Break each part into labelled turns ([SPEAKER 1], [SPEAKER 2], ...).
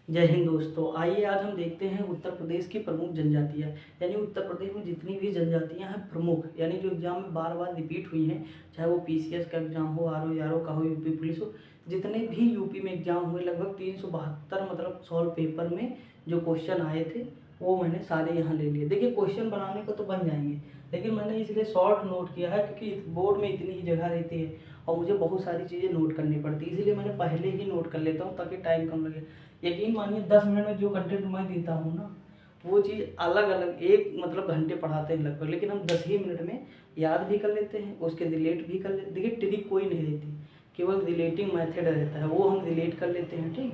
[SPEAKER 1] जय हिंद दोस्तों। आइए आज हम देखते हैं उत्तर प्रदेश की प्रमुख जनजातियाँ, यानी उत्तर प्रदेश में जितनी भी जनजातियाँ हैं प्रमुख, यानी जो एग्जाम में बार बार रिपीट हुई हैं, चाहे वो पीसीएस का एग्जाम हो, आरओ आरओ का हो, यूपी पुलिस हो, जितने भी यूपी में एग्जाम हुए लगभग 372 मतलब सॉल्व पेपर में जो क्वेश्चन आए थे वो मैंने सारे यहाँ ले लिए। देखिए क्वेश्चन बनाने को तो बन जाएंगे, लेकिन मैंने इसलिए शॉर्ट नोट किया है क्योंकि बोर्ड में इतनी ही जगह रहती है और मुझे बहुत सारी चीज़ें नोट करनी पड़ती है, इसलिए मैंने पहले ही नोट कर लेता हूँ ताकि टाइम कम लगे। यकीन मानिए 10 मिनट में जो कंटेंट मैं देता हूँ ना, वो चीज़ अलग अलग एक मतलब घंटे पढ़ाते हैं लगभग, लेकिन हम 10 ही मिनट में याद भी कर लेते हैं, उसके रिलेट भी कर लेते। देखिए ट्रिक कोई नहीं रहती, केवल रिलेटिंग मेथड रहता है, वो हम रिलेट कर लेते हैं। ठीक,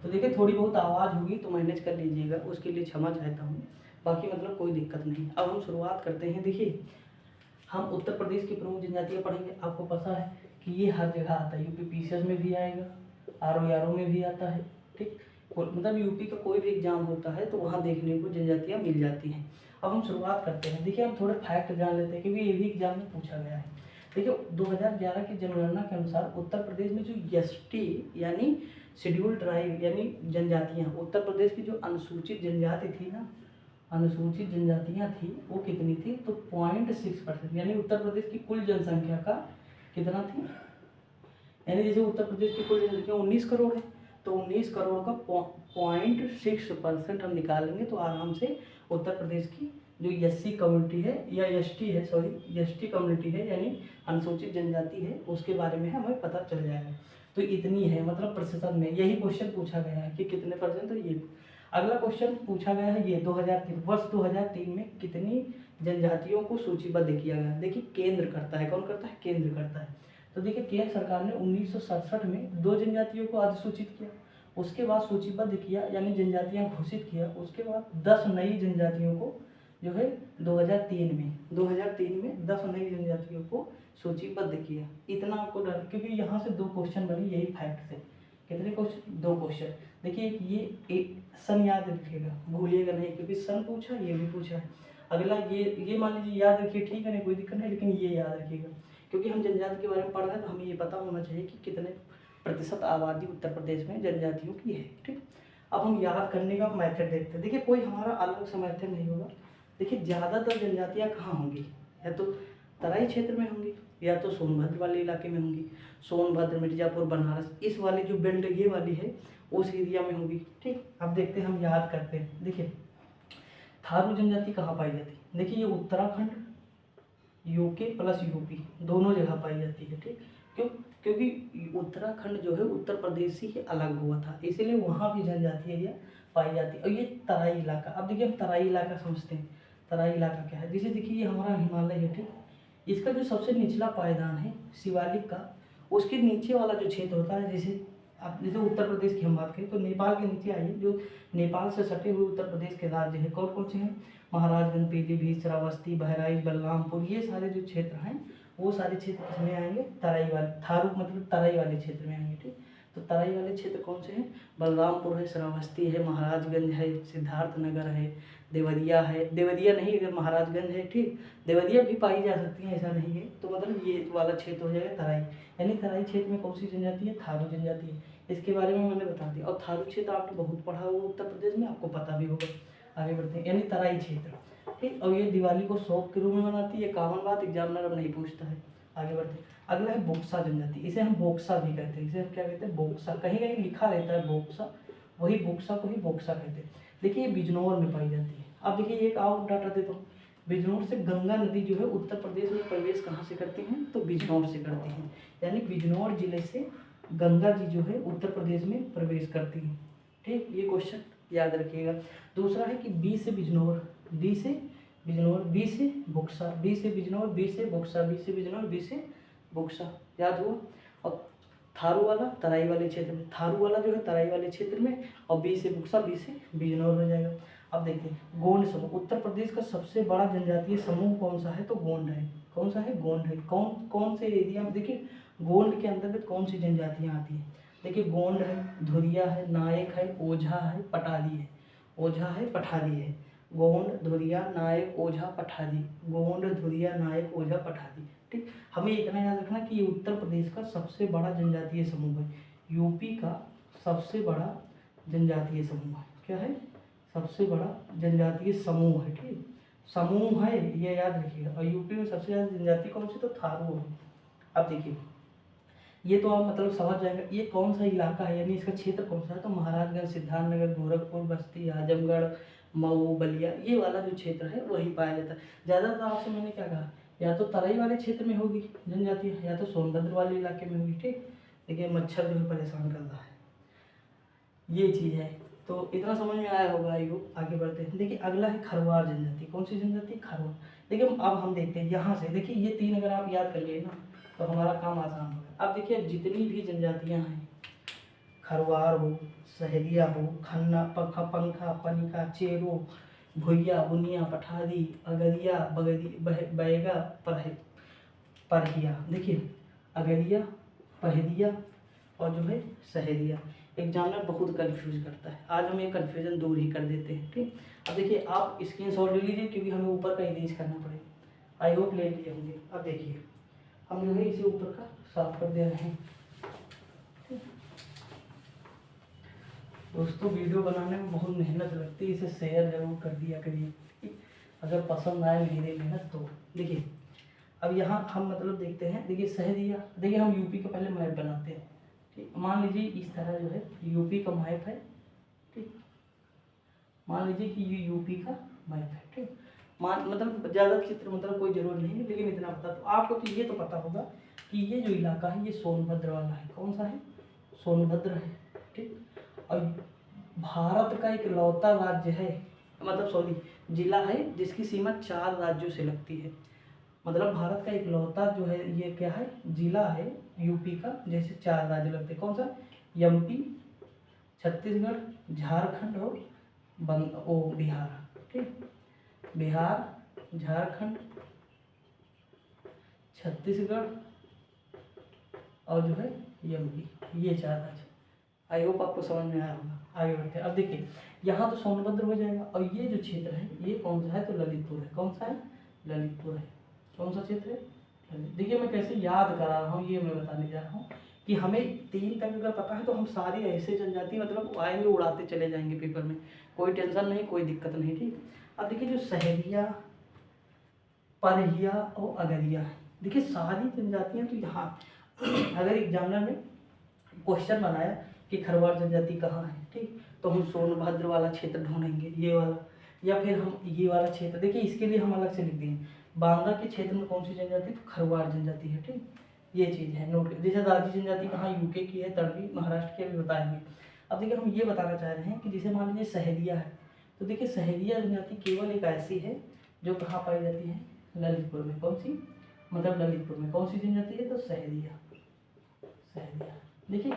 [SPEAKER 1] तो देखिए थोड़ी बहुत आवाज़ होगी तो मैनेज कर लीजिएगा, उसके लिए क्षमा चाहता हूँ, बाकी मतलब कोई दिक्कत नहीं। अब हम शुरुआत करते हैं। देखिए हम उत्तर प्रदेश की प्रमुख जनजातियाँ पढ़ेंगे। आपको पता है कि ये हर जगह आता है, यूपी पीसीएस में भी आएगा, आरओ में भी आता है। ठीक, मतलब यूपी का कोई भी एग्जाम होता है तो वहाँ देखने को जनजातियाँ मिल जाती हैं। अब हम शुरुआत करते हैं। देखिए हम थोड़े फैक्ट जान लेते हैं क्योंकि ये भी एग्जाम में पूछा गया है। देखिए 2011 की जनगणना के अनुसार उत्तर प्रदेश में जो एसटी यानी शेड्यूल ट्राइब यानी जनजातियाँ, उत्तर प्रदेश की जो अनुसूचित जनजाति थी ना, अनुसूचित जनजातियाँ थी वो कितनी थी, तो 0.6%, यानी उत्तर प्रदेश की कुल जनसंख्या का कितना थी, यानी जैसे उत्तर प्रदेश की कुल जनसंख्या 19 करोड़ है, तो 19 करोड़ का 0.6% हम निकालेंगे तो आराम से उत्तर प्रदेश की जो एससी कम्युनिटी है या एसटी है, सॉरी एसटी कम्युनिटी है यानी अनुसूचित जनजाति है, उसके बारे में हमें पता चल जाएगा। तो इतनी है, मतलब प्रतिशत में यही क्वेश्चन पूछा गया है कि कितने परसेंट, तो ये अगला क्वेश्चन पूछा गया है ये 2003 वर्ष 2003 में कितनी जनजातियों को सूचीबद्ध किया गया। देखिए केंद्र करता है, कौन करता है, केंद्र करता है। तो देखिए केंद्र सरकार ने 1967 में 2 जनजातियों को अधिसूचित किया, उसके बाद सूचीबद्ध किया यानी जनजातियां घोषित किया, उसके बाद 10 नई जनजातियों को जो है 2003 में 10 नई जनजातियों को सूचीबद्ध किया। इतना आपको डर, क्योंकि यहाँ से 2 क्वेश्चन बने यही फैक्ट से। कितने क्वेश्चन, 2 क्वेश्चन। देखिए ये एक सन याद रखिएगा, भूलिएगा नहीं, क्योंकि सन पूछा ये भी पूछा है। अगला ये मान लीजिए याद रखिए, ठीक है नहीं कोई दिक्कत नहीं, लेकिन ये याद रखिएगा क्योंकि हम जनजाति के बारे में पढ़ रहे हैं तो हमें ये पता होना चाहिए कि कितने प्रतिशत आबादी उत्तर प्रदेश में जनजातियों की है। ठीक, अब हम याद करने का मेथड देखते हैं। देखिए कोई हमारा अलग सा मेथड नहीं होगा। देखिए ज़्यादातर जनजातियाँ कहाँ होंगी, या तो तराई क्षेत्र में होंगी या तो सोनभद्र वाले इलाके में होंगी, सोनभद्र मिर्जापुर बनारस इस वाली जो बेल्ट ये वाली है उस एरिया में होगी। ठीक, अब देखते हैं, हम याद करते हैं। देखिए थारू जनजाति कहाँ पाई जाती है, देखिए ये उत्तराखंड, यूके प्लस यूपी दोनों जगह पाई जाती है। ठीक, क्यों, क्योंकि उत्तराखंड जो है उत्तर प्रदेश से ही अलग हुआ था, इसीलिए वहाँ भी जनजाति है पाई जाती है। और ये तराई इलाका, अब देखिए हम तराई इलाका समझते हैं। तराई इलाका क्या है, जैसे देखिए ये हमारा हिमालय है, ठीक, इसका जो सबसे निचला पायदान है शिवालिक का, उसके नीचे वाला जो क्षेत्र होता है, जैसे आप जैसे उत्तर प्रदेश की हम बात करें तो नेपाल के नीचे आइए, जो नेपाल से सटे हुए उत्तर प्रदेश के राज्य हैं कौन कौन से हैं, महाराजगंज, पीलीभीत, श्रावस्ती, बहराइच, बलरामपुर, ये सारे जो क्षेत्र हैं वो सारे क्षेत्र किसमें आएंगे, तराई वाले, थारू मतलब तराई वाले क्षेत्र में आएंगे। ठीक, तो तराई वाले क्षेत्र कौन से हैं, बलरामपुर है, श्रावस्ती है, महाराजगंज है, सिद्धार्थनगर है, देवरिया है, देवरिया नहीं अगर महाराजगंज है। ठीक, देवरिया भी पाई जा सकती है, ऐसा नहीं है, तो मतलब ये वाला क्षेत्र हो जाएगा तराई, यानी तराई क्षेत्र में कौन सी जनजाति है, थारू जनजाति है। इसके बारे में मैंने बता दिया, और थारू क्षेत्र आपने बहुत पढ़ा हुआ उत्तर प्रदेश में, आपको पता भी होगा। आगे बढ़ते हैं, यानी तराई क्षेत्र। ठीक, और ये दिवाली को शौक के रूप में मनाती है, कॉमन बात, एग्जामिनर अब नहीं पूछता है। आगे बढ़ते हैं, अगला है बोक्सा जनजाति, इसे हम बोक्सा भी कहते हैं, इसे हम क्या कहते हैं, बोक्सा, कहीं कहीं लिखा रहता है बोक्सा, वही बोक्सा को ही बोक्सा कहते हैं। देखिए ये बिजनौर में पाई जाती है। अब देखिए एक और डाटा देता हूँ, बिजनौर से गंगा नदी जो है उत्तर प्रदेश में प्रवेश कहाँ से करती हैं, तो बिजनौर से करती हैं, यानी बिजनौर जिले से गंगा जी जो है उत्तर प्रदेश में प्रवेश करती हैं। ठीक, ये क्वेश्चन याद रखिएगा। दूसरा है कि बी से बिजनौर, डी से बिजनौर, बी से बुक्सा, बी से बिजनौर, बी से बुक्सा, बी से बिजनौर, बी से बुक्सा, याद हुआ। और थारू वाला तराई वाले क्षेत्र में, थारू वाला जो है तराई वाले क्षेत्र में, और बी से बुक्सा, बी से बिजनौर हो जाएगा। अब देखिए गोंड समूह, उत्तर प्रदेश का सबसे बड़ा जनजातीय समूह कौन सा है, तो गोंड है। कौन सा है, गोंड है। कौन कौन से एरिया में, देखिए गोंड के अंतर्गत कौन सी जनजातियाँ आती हैं, देखिए गोंड है, धुरिया है, नायक है, ओझा है, पटाली है, ओझा है, पठाली है, गोंड, धुरिया, नायक, ओझा, पठाली, गोंड, धुरिया, नायक, ओझा, पठाली। ठीक, हमें इतना याद रखना कि ये उत्तर प्रदेश का सबसे बड़ा जनजातीय समूह है, यूपी का सबसे बड़ा जनजातीय समूह है। क्या है? सबसे बड़ा जनजातीय समूह है। ठीक, समूह है, ये याद रखिएगा। और यूपी में सबसे ज़्यादा जनजाति कौन सी? तो थारू है। अब देखिए, ये तो आप मतलब समझ जाएंगे ये कौन सा इलाका है, यानी इसका क्षेत्र कौन सा है। तो महाराजगंज, सिद्धार्थनगर, गोरखपुर, बस्ती, आजमगढ़, मऊ, बलिया, ये वाला जो क्षेत्र है वही पाया जाता है। ज़्यादातर आपसे मैंने क्या कहा, या तो तराई वाले क्षेत्र में होगी जनजाति, या तो सोनभद्र वाले इलाके में होगी। ठीक, देखिए मच्छर जो है परेशान कर रहा है, ये चीज़ है। तो इतना समझ में आया होगा। आइए आगे बढ़ते हैं। देखिए अगला है खरवार जनजाति। कौन सी जनजाति? खरवार। देखिए अब हम देखते हैं यहाँ से। देखिए ये 3 अगर आप याद कर लिए ना तो हमारा काम आसान होगा। अब देखिए जितनी भी जनजातियाँ हैं, खरवार हो, सहेलिया हो, खन्ना, पंखा, पंखा, पनिका, चेरो, भुइया, बुनिया, पठारी, अगरिया, बगरी, बैगा, परहिया। देखिए अगरिया, पहरिया और जो है सहेलिया। एग्जामिनर बहुत कंफ्यूज करता है, आज हम ये कंफ्यूजन दूर ही कर देते हैं। ठीक, अब देखिए आप स्क्रीनशॉट ले लीजिए क्योंकि हमें ऊपर का इरेज करना पड़ेगा। आई होप ले लिए होंगे। अब देखिए हम जो है इसे ऊपर का साफ कर दे रहे हैं। दोस्तों वीडियो बनाने में बहुत मेहनत लगती है, इसे शेयर जरूर कर दिया करिए। ठीक, अगर पसंद आए मेरी मेहनत तो। देखिए अब यहाँ हम मतलब देखते हैं। देखिए सहेलिया, देखिए हम यूपी का पहले मैप बनाते हैं। ठीक, मान लीजिए इस तरह जो है यूपी का मैप है। ठीक, मान लीजिए कि ये यूपी का मैप है। ठीक, मतलब ज़्यादा चित्र मतलब कोई ज़रूर नहीं है, लेकिन इतना पता तो आपको तो ये तो पता होगा कि ये जो इलाका है ये सोनभद्र वाला है। कौन सा है? सोनभद्र है। ठीक, और भारत का एक लौता राज्य है, मतलब सॉरी जिला है जिसकी सीमा 4 राज्यों से लगती है। मतलब भारत का एक लौता जो है ये क्या है? जिला है यूपी का, जैसे 4 राज्य लगते हैं। कौन सा? एमपी, छत्तीसगढ़, झारखंड और बिहार। ठीक, बिहार, झारखंड, छत्तीसगढ़ और जो है एमपी, ये 4 राज्य। आई होप आपको समझ में आया होगा। आगे बढ़ते हैं। अब देखिए यहाँ तो सोनभद्र हो जाएगा, और ये जो क्षेत्र है ये कौन सा है? तो ललितपुर है। कौन सा है? ललितपुर है। कौन सा क्षेत्र है? देखिए मैं कैसे याद करा रहा हूँ, ये मैं बताने जा रहा हूँ कि हमें 3 तक अगर पता है तो हम सारी ऐसे जनजाति मतलब आएंगे उड़ाते चले जाएंगे पेपर में, कोई टेंशन नहीं, कोई दिक्कत नहीं। ठीक, अब देखिए जो सहेलिया, परहिया और अगरिया है, देखिए सारी जनजातियाँ तो यहाँ अगर एग्जामिनर ने क्वेश्चन बनाया कि खरवार जनजाति कहाँ है, ठीक, तो हम सोनभद्र वाला क्षेत्र ढूंढेंगे, ये वाला, या फिर हम ये वाला क्षेत्र। देखिए इसके लिए हम अलग से लिख दिए बांदा के क्षेत्र में कौन सी जनजाति? तो खरवार जनजाति है। ठीक, ये चीज़ है नोट कर। जैसे राजी जनजाति कहाँ? यूके की है, तड़वी महाराष्ट्र की, अभी बताएंगे। अब देखिए हम ये बताना चाह रहे हैं कि जैसे मान लीजिए सहेलिया है, तो देखिए सहेलिया जनजाति केवल एक ऐसी है जो कहाँ पाई जाती है? ललितपुर में। कौन सी? मतलब ललितपुर में कौन सी जनजाति है? तो सहेलिया। सहेलिया। देखिए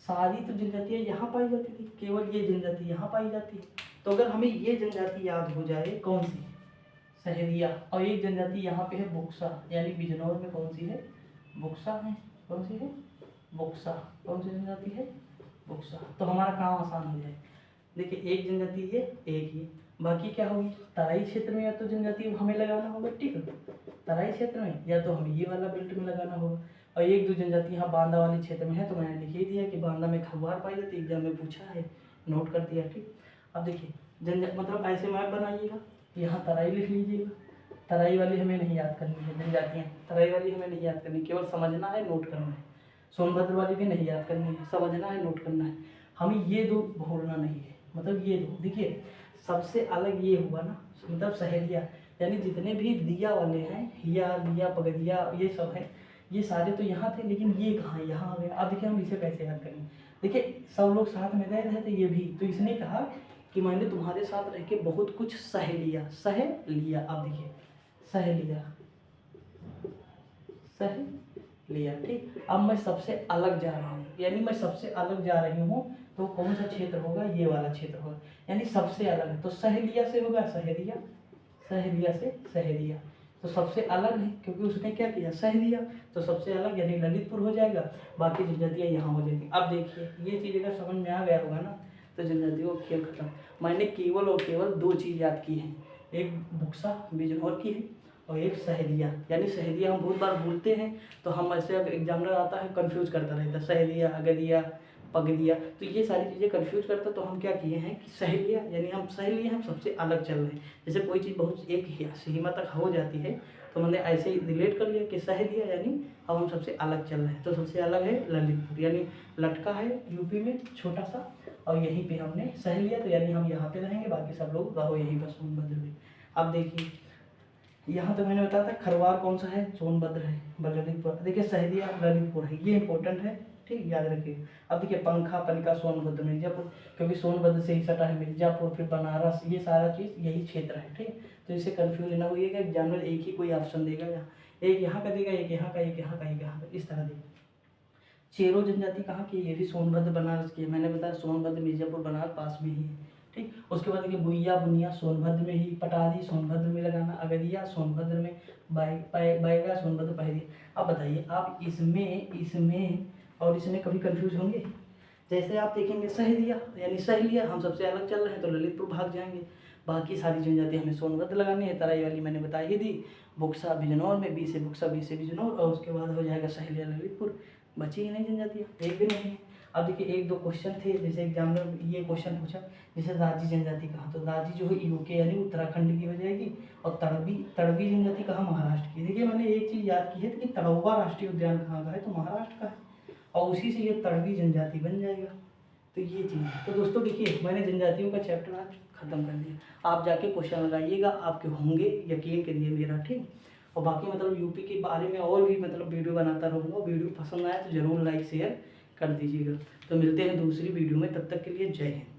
[SPEAKER 1] सारी तो जनजातियाँ यहाँ पाई जाती थी, केवल ये जनजाति यहाँ पाई जाती है। तो अगर हमें ये जनजाति याद हो जाए, कौन सी? सहेलिया। और एक जनजाति यहाँ पे है बुक्सा, यानी बिजनौर में कौन सी है? बुक्सा है। कौन सी है? बुक्सा। कौन सी जनजाति है? बुक्सा। तो हमारा काम आसान हो जाए। देखिए एक जनजाति ये, एक ही, बाकी क्या होगी? तराई क्षेत्र में या तो जनजाति हमें लगाना होगा। ठीक है, तराई क्षेत्र में, या तो हमें ये वाला बेल्ट में लगाना होगा। और 1-2 जनजाति यहाँ बांदा वाले क्षेत्र में है, तो मैंने लिख ही दिया कि बांदा में खरवार पाई जाती है, एग्जाम में पूछा है, नोट कर दिया। ठीक, अब देखिए मतलब ऐसे मैप बनाइएगा, यहाँ तराई लिख लीजिएगा। तराई वाली हमें नहीं याद करनी है जनजातियाँ, तराई वाली हमें नहीं याद करनी, केवल समझना है, नोट करना है। सोनभद्र वाली भी नहीं याद करनी है, समझना है, नोट करना है। हमें ये 2 भूलना नहीं है, मतलब ये 2। देखिए सबसे अलग ये हुआ ना, मतलब सहेलिया, यानी जितने भी दिया वाले हैं, हिया, लिया, पगड़िया, ये सब हैं, ये सारे तो यहाँ थे, लेकिन ये कहाँ? यहाँ आ गए। अब देखिए हम इसे कैसे याद करेंगे। देखिए सब लोग साथ में रह रहे थे, ये भी, तो इसने कहा कि मैंने तुम्हारे साथ रह के बहुत कुछ सह लिया। सह लिया। अब देखिए सह लिया, सह लिया। ठीक, अब मैं सबसे अलग जा रहा हूँ, यानी मैं सबसे अलग जा रही हूँ, तो कौन सा क्षेत्र होगा? ये वाला क्षेत्र होगा, यानी सबसे अलग है। तो सहेलिया से होगा सहेलिया, सहेलिया से सहेलिया, तो सबसे अलग है क्योंकि उसने क्या किया? सह लिया, तो सबसे अलग यानी ललितपुर हो जाएगा, बाकी जनजातियाँ यहाँ हो जाएंगी। अब देखिए ये चीज़ अगर समझ में आ गया होगा ना, तो जनजातियों का खेल खत्म। मैंने केवल और केवल 2 चीज़ याद की हैं, एक बुक्सा बिजनौर की है और एक सहेलिया। यानी सहेलिया हम बहुत बार भूलते हैं, तो हम ऐसे अगर एग्जामिनर आता है कंफ्यूज करता रहता है, सहेलिया, अगरिया, पगड़िया, तो ये सारी चीज़ें कन्फ्यूज करता। तो हम क्या किए हैं कि सहेलियाँ, यानी हम सहेलियाँ हम सबसे अलग चल रहे हैं। जैसे कोई चीज़ बहुत एक सीमा तक हो जाती है तो मैंने ऐसे ही रिलेट कर लिया कि सहेलियाँ यानी अब हम सबसे अलग चल रहे हैं। तो सबसे अलग है ललितपुर, यानी लटका है यूपी में छोटा सा, और यहीं पे हमने सहेलियाँ, तो यानी हम यहाँ पे रहेंगे, बाकी सब लोग रहो यहीं पर सोनभद्र में। अब देखिए यहाँ तो मैंने बताया था खरवार कौन सा है, सोनभद्र है, ललितपुर। देखिए सहेलिया ललितपुर है, ये इंपॉर्टेंट है, ठीक, याद रखिए। अब देखिए पंखा पनिका सोनभद्र मिर्जापुर, क्योंकि सोनभद्र से ही सटा है मिर्जापुर, फिर बनारस, ये सारा चीज़ यही क्षेत्र है, ठीक। तो इसे कन्फ्यूज ना होइएगा, एग्जाम में एक ही कोई ऑप्शन देगा, यहाँ एक यहाँ का देगा, एक यहाँ का, एक यहाँ का, एक यहाँ का, इस तरह देगा। चेरो जनजाति कहाँ की, ये भी सोनभद्र बनारस की है। मैंने बताया सोनभद्र मिर्जापुर बनारस पास में ही है, ठीक। उसके बाद देखिए बुइया बुनिया सोनभद्र में ही, पटारी सोनभद्र में लगाना, अगरिया सोनभद्र में, बैगा सोनभद्र पहरिया। अब बताइए आप इसमें और इसमें कभी कंफ्यूज होंगे? जैसे आप देखेंगे सहेलिया, यानी सहेलिया हम सबसे अलग चल रहे हैं तो ललितपुर भाग जाएंगे। बाकी सारी जनजाति हमें सोनभद्र लगानी है, तराई वाली मैंने बता ही दी, बुक्सा बिजनौर में, बी से बुक्सा, बी से बिजनौर, और उसके बाद हो जाएगा सहेलिया ललितपुर। बची ही नहीं जनजातियाँ, एक भी नहीं है। अब देखिए एक दो क्वेश्चन थे, जैसे एग्जाम में ये क्वेश्चन पूछा, जैसे राजी जनजाति कहाँ, तो राजी जो है यूके यानी उत्तराखंड की हो जाएगी, और तड़वी जनजाति कहाँ, महाराष्ट्र की। देखिए मैंने एक चीज़ याद की है कि तड़ौवा राष्ट्रीय उद्यान कहाँ का है, तो महाराष्ट्र का है, और उसी से ये तड़वी जनजाति बन जाएगा। तो ये चीज़ है। तो दोस्तों देखिए मैंने जनजातियों का चैप्टर आज खत्म कर दिया, आप जाके क्वेश्चन लगाइएगा, आपके होंगे, यकीन करिए मेरा, ठीक। और बाकी मतलब यूपी के बारे में और भी मतलब वीडियो बनाता रहूँगा। वीडियो पसंद आए तो ज़रूर लाइक शेयर कर दीजिएगा। तो मिलते हैं दूसरी वीडियो में, तब तक के लिए जय हिंद।